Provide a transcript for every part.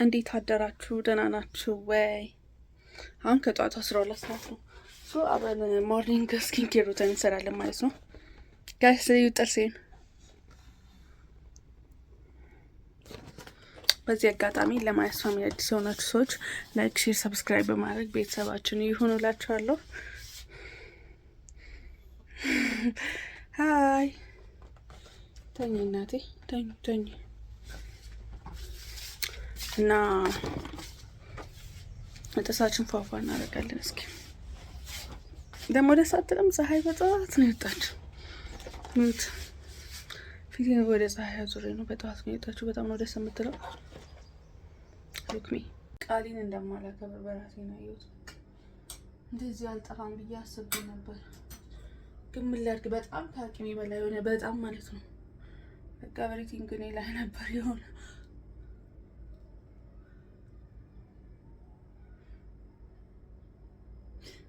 እንዴት አደራችሁ? ደህና ናችሁ ወይ? አሁን ከጠዋቱ 12 ሰዓት ነው። አብረን ሞርኒንግ ስኪን ኬር ሩቲን እንሰራለን ማለት ነው። ጋይስ ልዩ ጥርሴን በዚህ አጋጣሚ ለማየት ፋሚሊ አዲስ የሆናችሁ ሰዎች ላይክ፣ ሼር፣ ሰብስክራይብ በማድረግ ቤተሰባችን ይሁኑ እላችኋለሁ። ሀይ ተኝ እናቴ ተኝ እና ጥርሳችን ፏፏ እናደርጋለን። እስኪ ደግሞ ደስ አትልም? ፀሐይ በጠዋት ነው የወጣችው። ፊቴን ወደ ፀሐይ አዙሬ ነው በጠዋት ነው የወጣችው። በጣም ነው ደስ የምትለው። ሉክሚ ቃሌን እንደማላከብር በራሴ ነው ያየሁት። እንደዚህ አልጠፋም ብዬ አስቤ ነበር፣ ግን ምን ላድርግ፣ በጣም ከአቅሜ በላይ ሆነ። በጣም ማለት ነው በቃ ኤቭሪቲንግ እኔ ላይ ነበር የሆነ።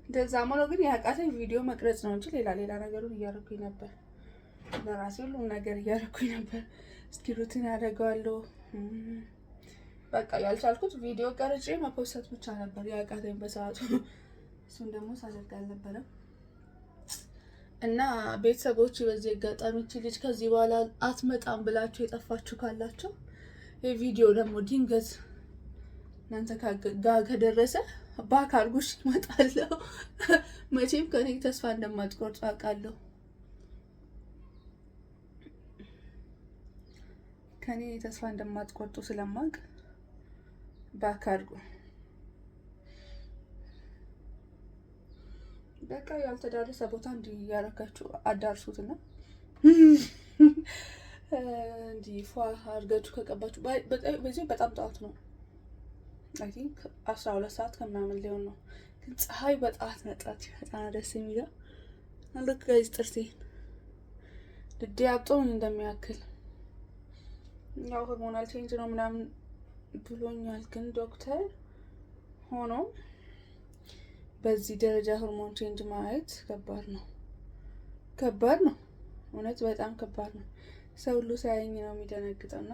እንደዛ ማለት ግን ያቃተኝ ቪዲዮ መቅረጽ ነው እንጂ ሌላ ነገሩን እያደረኩኝ ነበር። ለራሴ ሁሉም ነገር እያደረኩኝ ነበር። እስኪ ሩቲን ያደርገዋለሁ። በቃ ያልቻልኩት ቪዲዮ ቀርጬ መፖስት ብቻ ነበር ያቃተኝ በሰዓቱ። እሱን ደግሞ ሳደርግ አልነበረም። እና ቤተሰቦች በዚህ አጋጣሚ ልጅ ከዚህ በኋላ አትመጣም ብላችሁ የጠፋችሁ ካላችሁ የቪዲዮ ደግሞ ድንገት እናንተ ጋር ከደረሰ ባክ አድርጉሽ እመጣለሁ። መቼም ከኔ ተስፋ እንደማትቆርጡ አውቃለሁ። ከኔ ተስፋ እንደማትቆርጡ ስለማውቅ ባክ አድርጉ። በቃ ያልተዳረሰ ቦታ እንዲህ ያረጋችሁ አዳርሱትና እንዲህ ፏ አድርጋችሁ ከቀባችሁ በዚህ በጣም ጠዋት ነው። አይ ቲንክ 12 ሰዓት ከምናምን ሊሆን ነው። ግን ፀሐይ በጠዋት መጣች። በጣም ደስ የሚለው ልክ ጋይዝ ጥርሴ ድዴ አብጦኝ እንደሚያክል ያው ሆርሞናል ቼንጅ ነው ምናምን ብሎኛል። ግን ዶክተር ሆኖ በዚህ ደረጃ ሆርሞን ቼንጅ ማየት ከባድ ነው። እውነት በጣም ከባድ ነው። ሰው ሁሉ ሳያየኝ ነው የሚደነግጠውና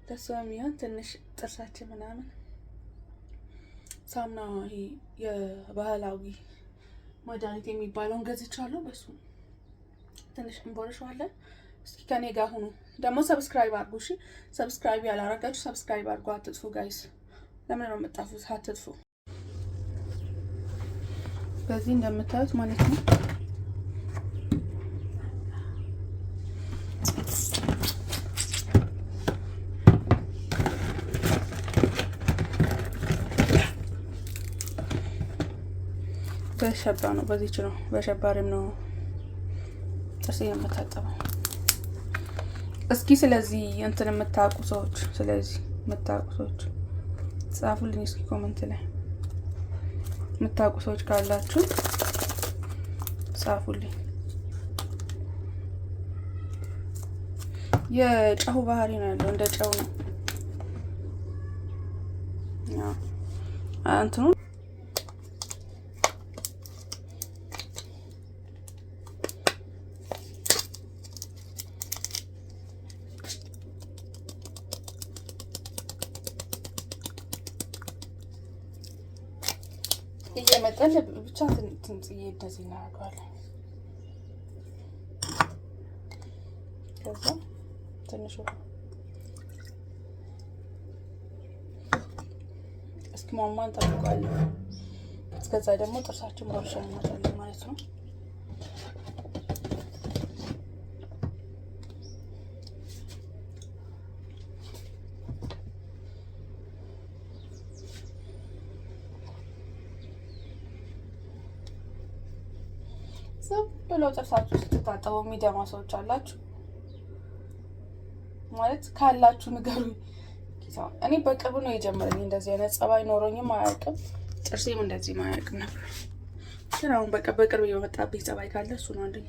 ደስ የሚሆን ትንሽ ጥርሳችን ምናምን ሳምና ይሄ የባህላዊ መድኃኒት የሚባለውን ገዝቻለሁ። በሱ ትንሽ እንቦርሸዋለን። እስኪ ከኔ ጋር ሁኑ። ደግሞ ሰብስክራይብ አድርጉ። እሺ ሰብስክራይብ ያላረጋችሁ ሰብስክራይብ አድርጉ። አትጥፉ ጋይስ። ለምን ነው የምትጠፉት? አትጥፉ። በዚህ እንደምታዩት ማለት ነው በሸባ ነው። በዚች ነው በሸባሪም ነው ጥርሴ የምታጠበው። እስኪ ስለዚህ እንትን የምታውቁ ሰዎች ጻፉልኝ እስኪ ኮሜንት ላይ የምታውቁ ሰዎች ካላችሁ ጻፉልኝ። የጨው ባህሪ ነው ያለው፣ እንደ ጨው ነው እንትኑ እየመጠን ብቻ ትንጽዬ እንደዚህ እናደርገዋለን። ከዛ ትንሹ እስኪሟሟ እንጠብቀዋለን። እስከዛ ደግሞ ጥርሳችን ቦርሸን እንመጣለን ማለት ነው። ብሎ ጥርሳችሁ ስትታጠቡ የሚደማ ሰዎች አላችሁ ማለት ካላችሁ ንገሩኝ። እኔ በቅርብ ነው የጀመረኝ እንደዚህ አይነት ጸባይ ኖሮኝም አያውቅም። ጥርሴም እንደዚህ አያውቅም ነበር። ግን አሁን በቃ በቅርብ የመጣብኝ ጸባይ ካለ እሱ ነው አንደኛ።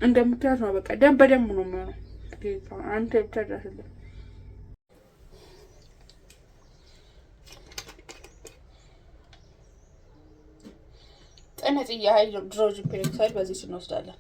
እንደምታዩት ነው። በቃ ደም በደም ነው የሚሆነው። አንተ ብቻ ድረስልኝ። ጥንጥዬ ሃይድሮጅን ፔሮክሳይድ በዚህ እንወስዳለን።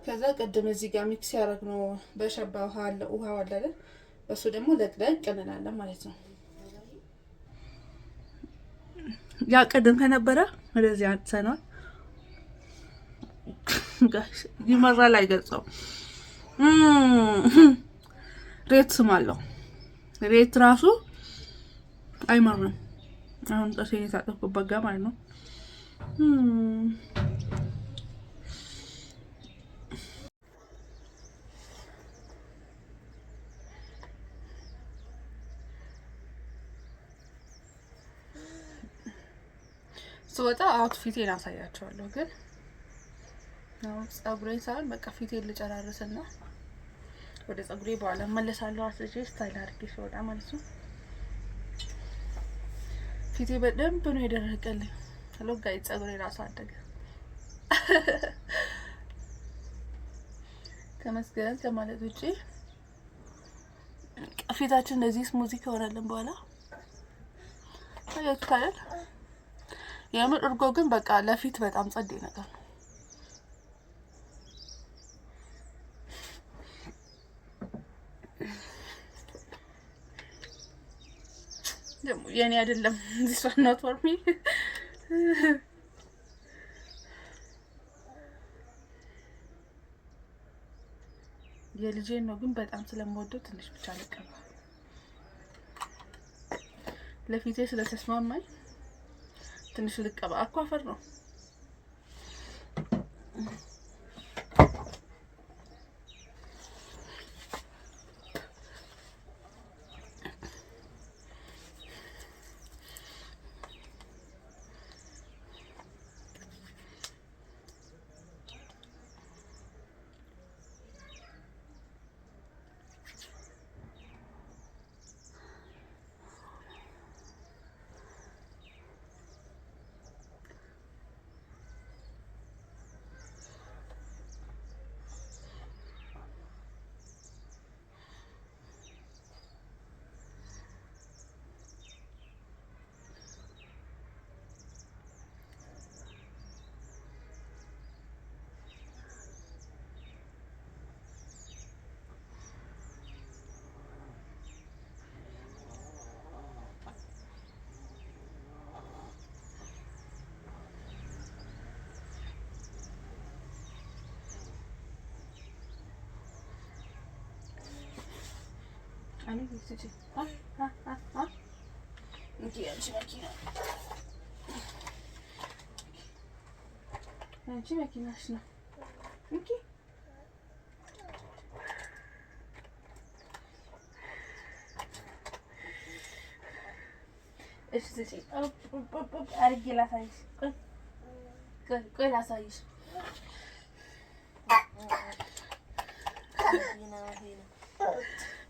ከዛ ቅድም እዚህ ጋር ሚክስ ያደረግነው በሸባ ውሃ አለ አይደል? በሱ ደግሞ ለቅለቅ እንላለን ማለት ነው። ያ ቅድም ከነበረ ወደዚህ አንተናል ጋሽ ይመራል አይገልጸው ሬት ስም አለው። ሬት ራሱ አይመርም። አሁን ጥርሴን የታጠብኩበት ጋር ማለት ነው። ስወጣ አውትፊቴን አሳያቸዋለሁ። ግን አሁን ፀጉሬን ሳይሆን በቃ ፊቴን ልጨራርስና ወደ ፀጉሬ በኋላ መለሳለሁ። አስጄ ስታይል አድርጌ ስወጣ ማለት ነው። ፊቴ በደንብ ነው የደረቀልኝ። ሄሎ ጋይ ፀጉሬ ራሱ አደገ። ከመስገን ከማለት ውጪ ፊታችን እንደዚህ ስሙዚ ከሆነልን በኋላ ታያችኋል። የምር እርጎ ግን በቃ ለፊት በጣም ጸዴ ነገር ነው። ደግሞ የኔ አይደለም this one not for me የልጄን ነው ግን በጣም ስለምወደው ትንሽ ብቻ ልቀባ ለፊቴ ስለተስማማኝ ትንሽ ልቀባ። አኳፈር ነው። Hani geçici. Ha ha ha ha. Giyelim makine. Giyelim makine şuna. Peki. İşte şey. Hop. Ergi lasayış. Koy lasayış.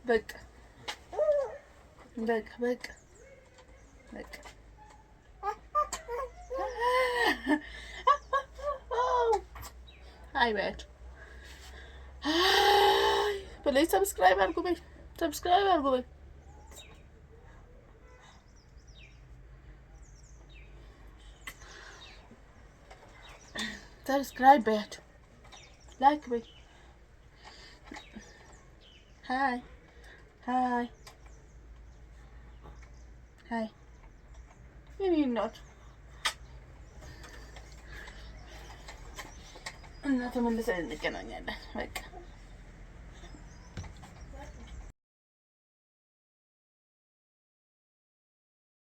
Bak. Bak. Hi, bad. Please subscribe and go back. Subscribe and go back. Subscribe, bad. Like me. ሀይ ሀይ ሀይ የኔ እናቱ እና ተመልሰን እንገናኛለን በቃ